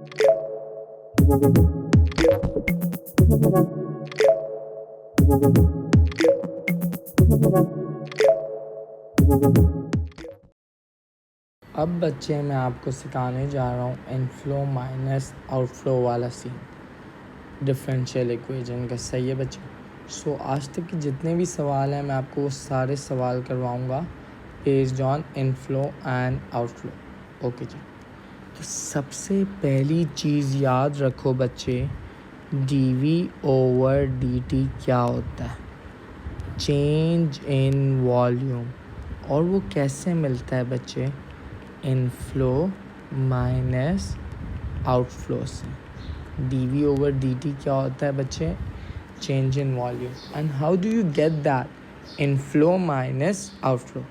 अब बच्चे मैं आपको सिखाने जा रहा हूँ इनफ्लो माइनस आउटफ्लो वाला सीन डिफरेंशियल इक्वेशन का। सही है बच्चे? सो आज तक के जितने भी सवाल हैं मैं आपको वो सारे सवाल करवाऊँगा based on inflow and outflow. Okay जी। तो सबसे पहली चीज़ याद रखो बच्चे, dv/dt क्या होता है? Change in volume. और वो कैसे मिलता है बच्चे? इनफ्लो माइनस आउटफ्लो से। dv/dt क्या होता है बच्चे? Change in volume. And how do you get that? Inflow minus outflow.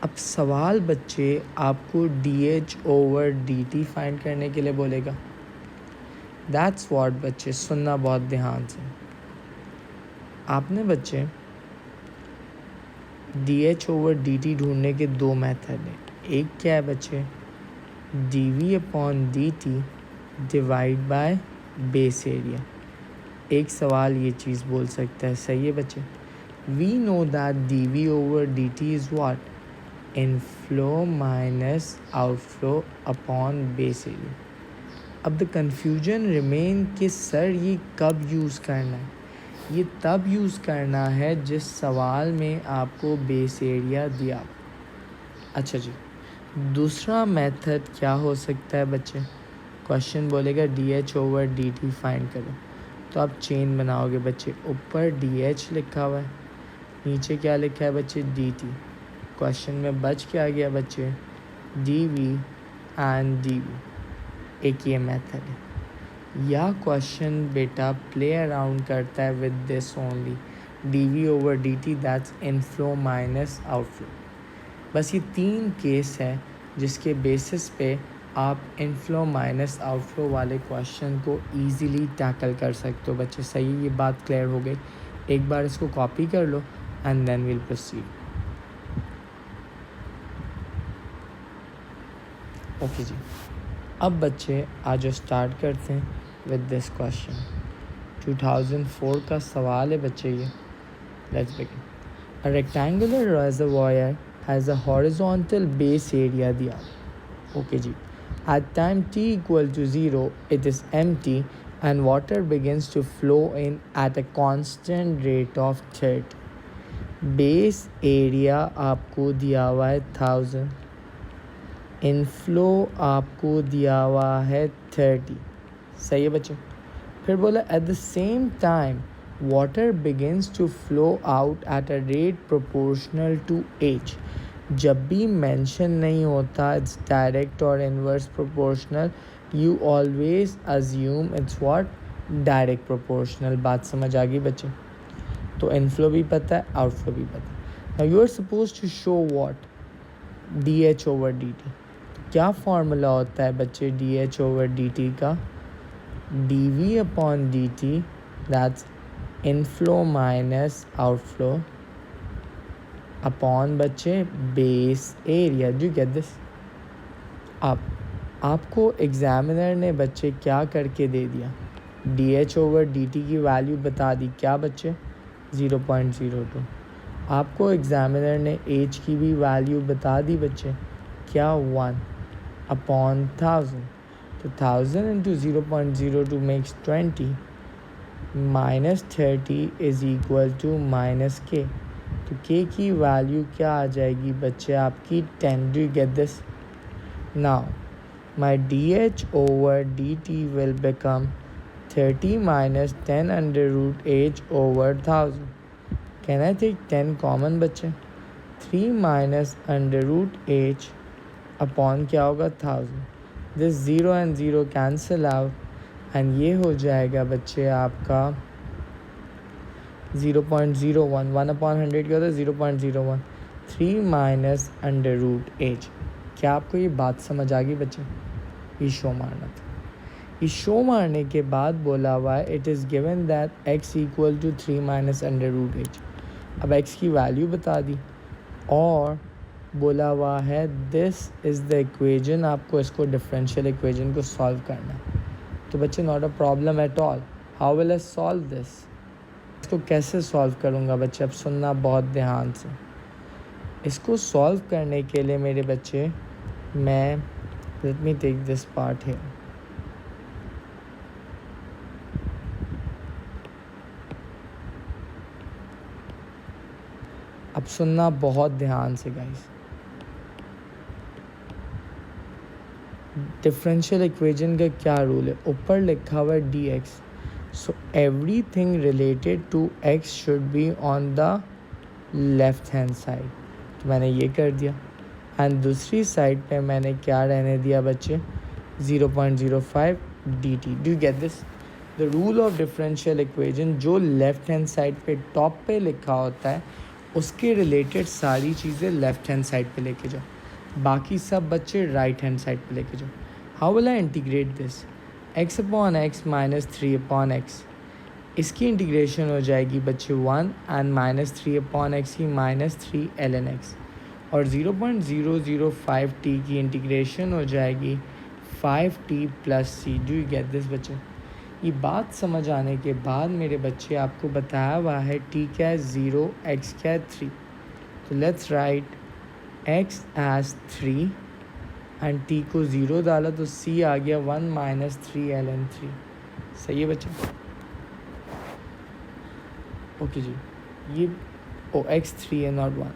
अब सवाल बच्चे आपको dh/dt फाइंड करने के लिए बोलेगा। दैट्स व्हाट बच्चे, सुनना बहुत ध्यान से। आपने बच्चे dh/dt ढूंढने के दो मेथड हैं। एक क्या है बच्चे? dv/dt divide by base area. एक सवाल ये चीज़ बोल सकता है। सही है बच्चे? We know that dv/dt is what? Inflow minus outflow upon base area. अब द कन्फ्यूजन रिमेन कि सर ये कब यूज़ करना है? ये तब यूज़ करना है जिस सवाल में आपको बेस एरिया दिया। अच्छा जी, दूसरा मेथड क्या हो सकता है बच्चे? क्वेश्चन बोलेगा dh/dt फाइंड करो, तो आप चेन बनाओगे बच्चे। ऊपर dh लिखा हुआ है, नीचे क्या लिखा है बच्चे? dt। क्वेश्चन में बच क्या गया बच्चे? dv and dv। एक ये मेथड है। या क्वेश्चन बेटा प्ले अराउंड करता है with this only, dv/dt that's inflow minus outflow. बस ये तीन केस है जिसके बेसिस पे आप इनफ्लो माइनस आउटफ्लो वाले क्वेश्चन को इजीली टैकल कर सकते हो बच्चे। सही, ये बात क्लियर हो गई? एक बार इसको कॉपी कर लो and then will proceed. Okay जी, अब बच्चे आज स्टार्ट करते हैं विद दिस क्वेश्चन। 2004 का सवाल है बच्चे ये। Let's begin. A rectangular reservoir has a horizontal base area दिया। ओके जी। At time t equal to 0, it is empty and water begins to flow in at a constant rate of 30. Base area आपको दिया हुआ है 1000, inflow आपको दिया हुआ है 30। सही है बच्चे? फिर बोला at the same time water begins to flow out at a rate proportional to H. जब भी मेंशन नहीं होता इट्स डायरेक्ट और inverse proportional, you always assume it's what? Direct proportional. बात समझ आ गई बच्चे? तो इनफ्लो भी पता है, आउटफ्लो भी पता है। Now you are suppose to show what? dh/dt। तो क्या फॉर्मूला होता है बच्चे dh/dt का? dv/dt that's inflow minus outflow upon बच्चे base area. Do get this? अब आपको एग्जामिनर ने बच्चे क्या करके दे दिया? dh/dt की वैल्यू बता दी। क्या बच्चे? 0.02। आपको एग्जामिनर ने एज की भी वैल्यू बता दी बच्चे। क्या? 1 अपॉन 1000। तो 1000 into 0.02 makes 20 minus 30 is equal to minus K. तो के की वैल्यू क्या आ जाएगी बच्चे? आपकी 10। Do you get this? Now my dh/dt will become 30 minus 10 under root H over 1000। Can I take 10 common बच्चे? 3 minus under root H upon क्या होगा? 1000। This 0 and 0 cancel out and ये हो जाएगा बच्चे आपका 0.01। 1/100 क्या होता है? 0.01। 3 माइनस अंडर रूट एज। क्या आपको ये बात समझ आ गई बच्चे? ये शो मारना था। ये शो मारने के बाद बोला हुआ है it is given that x equal to 3 minus under root H. अब x की वैल्यू बता दी और बोला हुआ है दिस इज़ द इक्वेशन। आपको इसको डिफरेंशियल इक्वेशन को सॉल्व करना है। तो बच्चे not a problem at all. How will I solve this? इसको कैसे सॉल्व करूँगा बच्चे? अब सुनना बहुत ध्यान से. इसको सॉल्व करने के लिए मेरे बच्चे मैं let me take this part here. अब सुनना बहुत ध्यान से गाइस. डिफरेंशियल इक्वेशन का क्या रूल है? ऊपर लिखा हुआ है D X. So everything related to X should be on the left hand side. तो मैंने ये कर दिया. एंड दूसरी साइड पे मैंने क्या रहने दिया बच्चे? 0.05 dt. Do you get this? The rule of differential equation, जो लेफ्ट हैंड साइड पे टॉप पे लिखा होता है उसके रिलेटेड सारी चीज़ें लेफ्ट हैंड साइड पे लेके जाओ, बाकी सब बच्चे राइट हैंड साइड पे लेके जाओ. How will I integrate this? x upon x minus 3 upon x, इसकी इंटीग्रेशन हो जाएगी बच्चे 1 एंड माइनस 3 अपॉन एक्स की माइनस 3 ln x. और 0.005 t की इंटीग्रेशन हो जाएगी 5t plus c. Do you get this बच्चे? ये बात समझ आने के बाद मेरे बच्चे आपको बताया हुआ है t क्या है 0, x क्या है 3. तो let's write x H 3 and t को 0 डाला तो c आ गया 1 माइनस 3 ln 3. सही है बच्चे? ओके जी. ये x 3 है नॉट 1.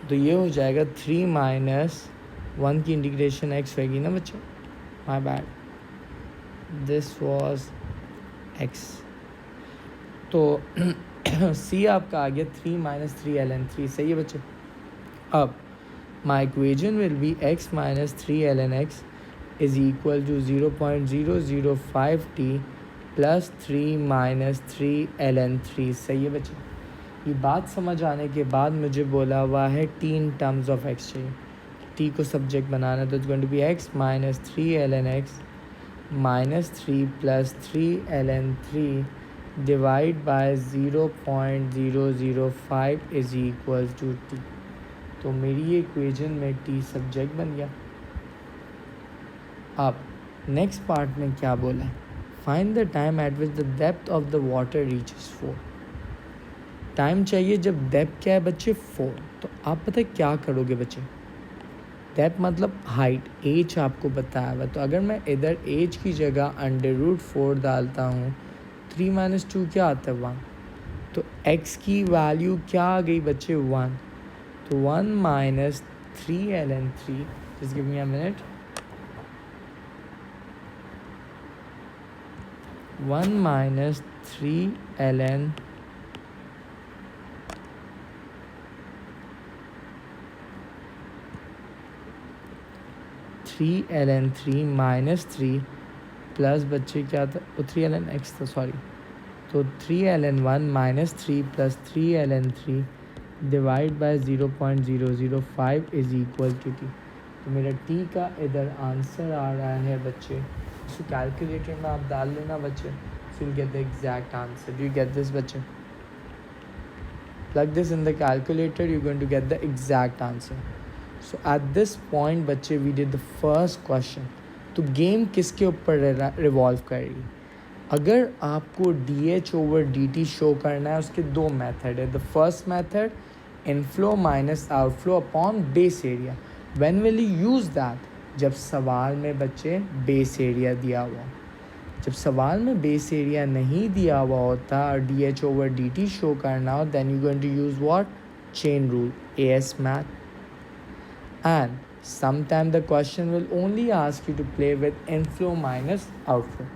तो ये हो जाएगा 3 माइनस 1 की इंटीग्रेशन x होगी ना बच्चे? My bad, this was x. तो c आपका आ गया 3 माइनस 3 ln 3. सही है बच्चे? अब my equation will be x minus 3 ln x is equal to 0.005 t plus 3 minus 3 ln 3. सही है बच्चे? ये बात समझ आने के बाद मुझे बोला हुआ है t in terms of x चाहिए. t को सब्जेक्ट बनाना, तो it's going to be x minus 3 ln x minus 3 plus 3 ln 3 divide by 0.005 is equal to t. तो मेरी ये इक्वेशन में t सब्जेक्ट बन गया. अब नेक्स्ट पार्ट में क्या बोला है? Find the time eight which the depth of the water reaches 4. Time चाहिए जब डेप्थ क्या है बच्चे? 4. तो आप पता है क्या करोगे बच्चे? डेप्थ मतलब हाइट, एज आपको बताया हुआ. तो अगर मैं इधर एज की जगह √4 डालता हूँ, 3 माइनस 2 क्या आता है? 1. तो x की वैल्यू क्या आ गई बच्चे? 1. तो 1 minus 3 ln 3, just give me a minute. 1 minus 3 ln 3 ln 3 minus 3 plus बच्चे क्या था? 3 ln x था, सॉरी. तो 3 ln 1 minus 3 plus 3 ln 3 divide by 0.005 is equal to t. तो मेरा t का इधर आंसर आ रहा है बच्चे, इसको कैलकुलेटर में आप डाल लेना बच्चे, so you get the exact answer. Do you get this बच्चे? Plug this in the calculator, you going to get the exact answer. So at this point बच्चे we did the first question. तो game किसके ऊपर revolve करेगी? अगर आपको DH over DT show करना है, उसके दो मेथड है. The first method inflow minus outflow upon base area. When will you use that? जब सवाल में बच्चे बेस एरिया दिया हुआ. जब सवाल में बेस एरिया नहीं दिया हुआ होता और DH ओवर DT शो करना हो, then you going to use what? Chain rule, AS मैथ. And sometime the question will only ask you to play with inflow minus outflow.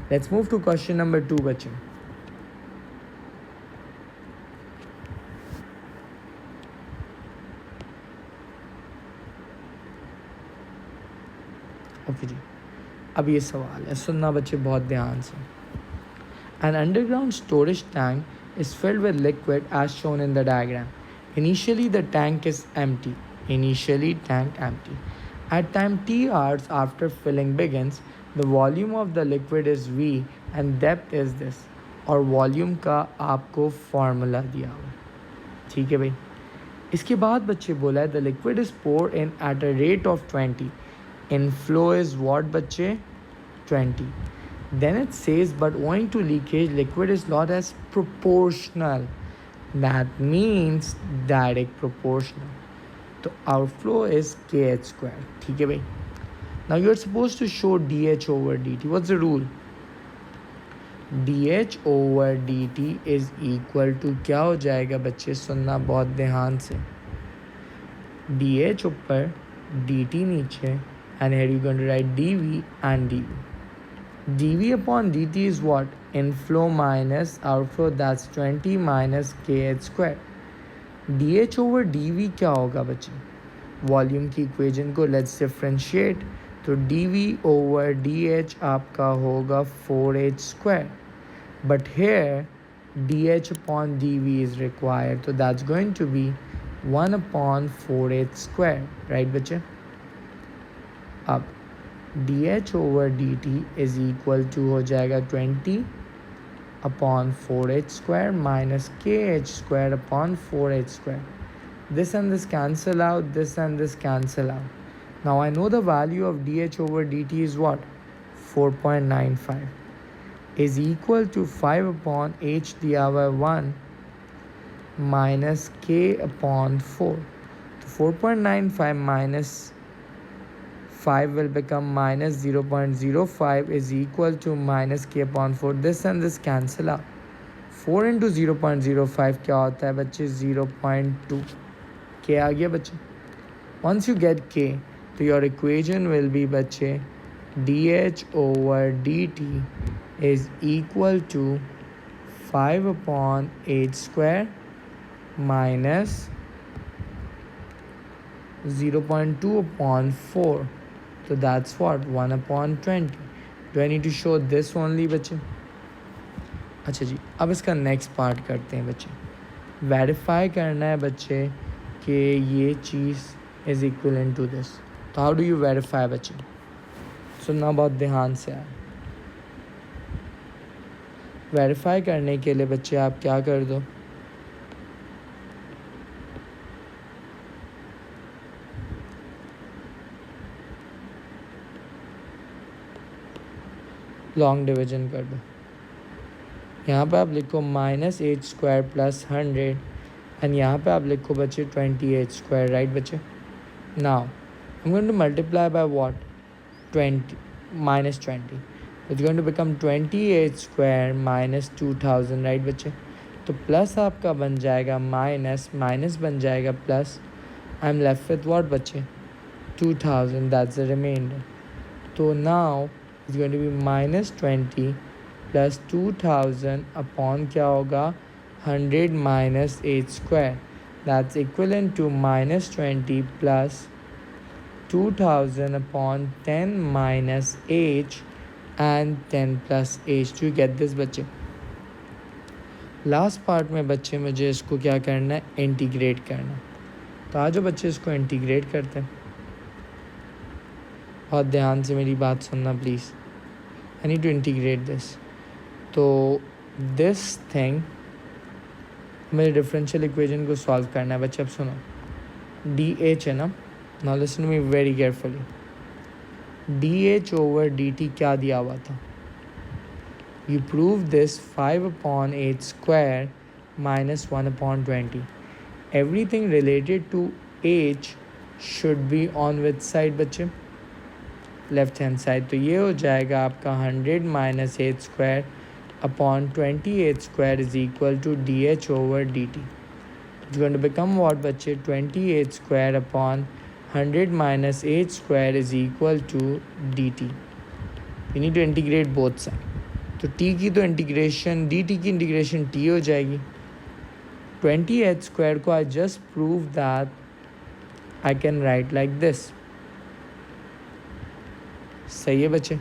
Let's move to question number 2 बच्चे. Okay जी. अब ये सवाल है, सुनना बच्चे बहुत ध्यान से. An underground storage tank is filled with liquid as shown in the diagram. Initially the tank is empty. Tank empty. At time t hours after filling begins, the volume of the liquid is V and depth is this. और volume का आपको formula दिया हुआ. ठीक है भाई. इसके बाद बच्चे बोला है the liquid is pour in at a rate of 20. Inflow is what बच्चे? 20. Then it says, but owing to leakage, liquid is not as proportional. That means direct proportional. तो outflow is kh square. ठीक है भाई. Now you are supposed to show dH over dt. What's the rule? dH over dt is equal to क्या हो जाएगा बच्चे, सुनना बहुत ध्यान से. dH ऊपर dt नीचे, and here you're going to write dv and dv. dv upon dt is what? Inflow minus outflow, that's 20 minus kh square. dH over dv क्या होगा बच्चे? वॉल्यूम की इक्वेशन को लेट्स डिफ्रेंशिएट. तो dv over dh आपका होगा 4h square. But here dH upon dv is required, so that's going to be 1 upon 4h square, right बच्चे? अब dH over dt is equal to हो जाएगा 20 upon 4h square minus kh square upon 4h square. This and this cancel out, this and this cancel out. Now I know the value of dH over dt is what? 4.95 is equal to 5 upon h दिया हुआ है 1 minus k upon 4. So 4.95 minus 5 will become minus 0.05 is equal to minus k upon 4. This and this cancel out. 4 into 0.05 क्या होता है बच्चे? 0.2. k आ गया बच्चे. Once you get k, तो your equation will be बच्चे dH over dt is equal to 5 upon h square minus 0.2 upon 4. So that's what? 1 upon 20. Do I need to show this only बच्चे? अच्छा जी, अब इसका next part करते हैं बच्चे. Verify करना है बच्चे कि ये चीज़ इज़ इक्वलेंट टू दिस. तो हाउ डू यू वेरीफाई बच्चे? सुनना बहुत ध्यान से आए. वेरीफाई करने के लिए बच्चे आप क्या कर दो, लॉन्ग डिवीजन कर दो. यहाँ पे आप लिखो minus H square plus 100 and यहाँ पे आप लिखो बच्चे 20h स्क्वायर, राइट बच्चे? Now I am going to multiply by what? 20 minus 20. It's going to become 20h square minus 2000, right बच्चे? तो प्लस आपका बन जाएगा माइनस, माइनस बन जाएगा plus. I am left with what बच्चे? 2000, दैट्स द रिमाइंडर. तो now it's going to be minus 20 plus 2000 upon क्या होगा? 100 minus H square, that's equivalent to minus 20 plus 2000 upon 10 minus h and 10 plus h. Do you get this बच्चे? Last part में बच्चे मुझे इसको क्या करना है? इंटीग्रेट करना. तो आज जो बच्चे इसको इंटीग्रेट करते हैं, बहुत ध्यान से मेरी बात सुनना please. I need to integrate this. तो दिस थिंग मेरे डिफरेंशियल इक्वेशन को सॉल्व करना है बच्चे. अब सुनो, डी एच है ना. Now listen to me very carefully. dH over dt क्या दिया हुआ था? You prove this 5 upon h square minus 1 upon 20. Everything related to h should be on which side बच्चे? Left hand side. तो ये हो जाएगा आपका 100 minus h square upon 20h square is equal to dH over dt. It's going to become what बच्चे? 20h square upon 100 minus h square is equal to dt. We need to integrate both sides. तो t की तो integration, dt की integration t हो जाएगी. 20h square को I just proved that I can write like this. सही है बच्चे?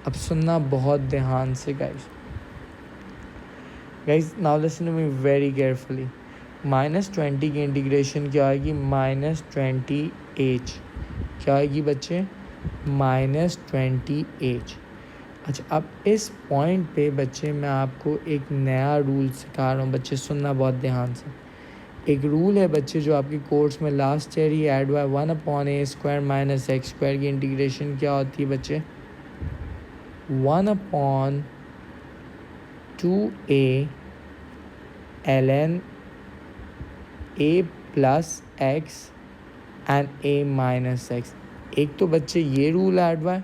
अब सुनना बहुत ध्यान से guys. Now listen to me very carefully. Minus 20 की इंटीग्रेशन क्या आएगी? Minus 20h. क्या आएगी बच्चे? Minus 20h. अच्छा, अब इस पॉइंट पे बच्चे मैं आपको एक नया रूल सिखा रहा हूँ बच्चे, सुनना बहुत ध्यान से. एक रूल है बच्चे जो आपके कोर्स में लास्ट ईयर ही ऐड हुआ है. 1 upon a square minus x square की इंटीग्रेशन क्या होती है बच्चे? 1/2a ln a plus x and a minus x। एक तो बच्चे ये रूल ऐड हुआ है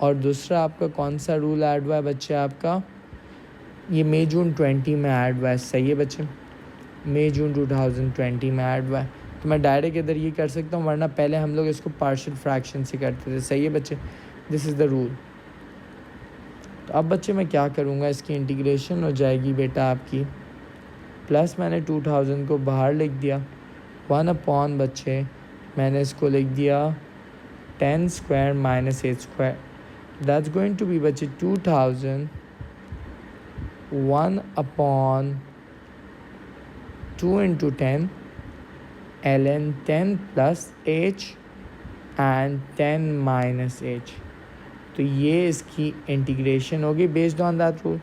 और दूसरा आपका कौन सा रूल ऐड हुआ है बच्चे, आपका ये मई जून 20 में ऐड हुआ है। सही है बच्चे, मई जून 2020 में ऐड हुआ है। तो मैं डायरेक्ट इधर ये कर सकता हूँ, वरना पहले हम लोग इसको पार्शियल फ्रैक्शन से करते थे। सही है बच्चे, दिस इज़ द रूल। तो अब बच्चे मैं क्या करूँगा, इसकी इंटीग्रेशन हो जाएगी बेटा आपकी, प्लस मैंने 2000 को बाहर लिख दिया, 1/, बच्चे मैंने इसको लिख दिया 10 square minus 8 square. That's going to be बच्चे 2000 1/2 into 10 ln 10 plus h and 10 minus h। तो ये इसकी इंटीग्रेशन होगी based on that rule,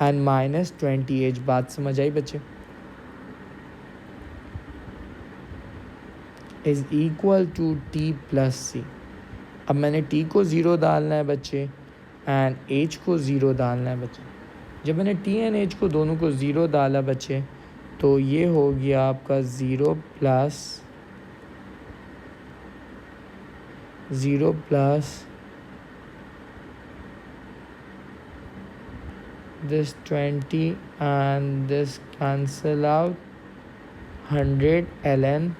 and minus 20h। बात समझ आई बच्चे, is equal to t plus C. अब मैंने t को 0 डालना है बच्चे एंड h को 0 डालना है बच्चे। जब मैंने t एंड h को दोनों को 0 डाला बच्चे, तो ये हो गया आपका 0 plus this 20 and this cancel out, 100 ln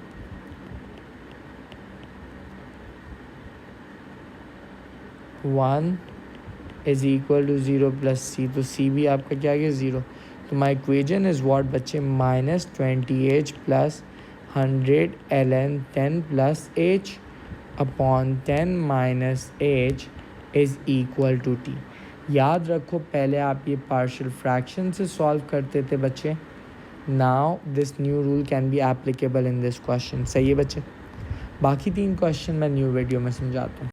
1 is equal to 0 plus c। तो c भी आपका क्या गया 0। तो माई इक्वेजन इज़ वॉट बच्चे, minus 20h plus 100 ln 10 plus h upon 10 minus h is equal to t। याद रखो पहले आप ये पार्शियल फ्रैक्शन से सॉल्व करते थे बच्चे। Now this new rule can be applicable in this question. सही है बच्चे, बाकी 3 क्वेश्चन मैं न्यू वीडियो में समझाता हूँ।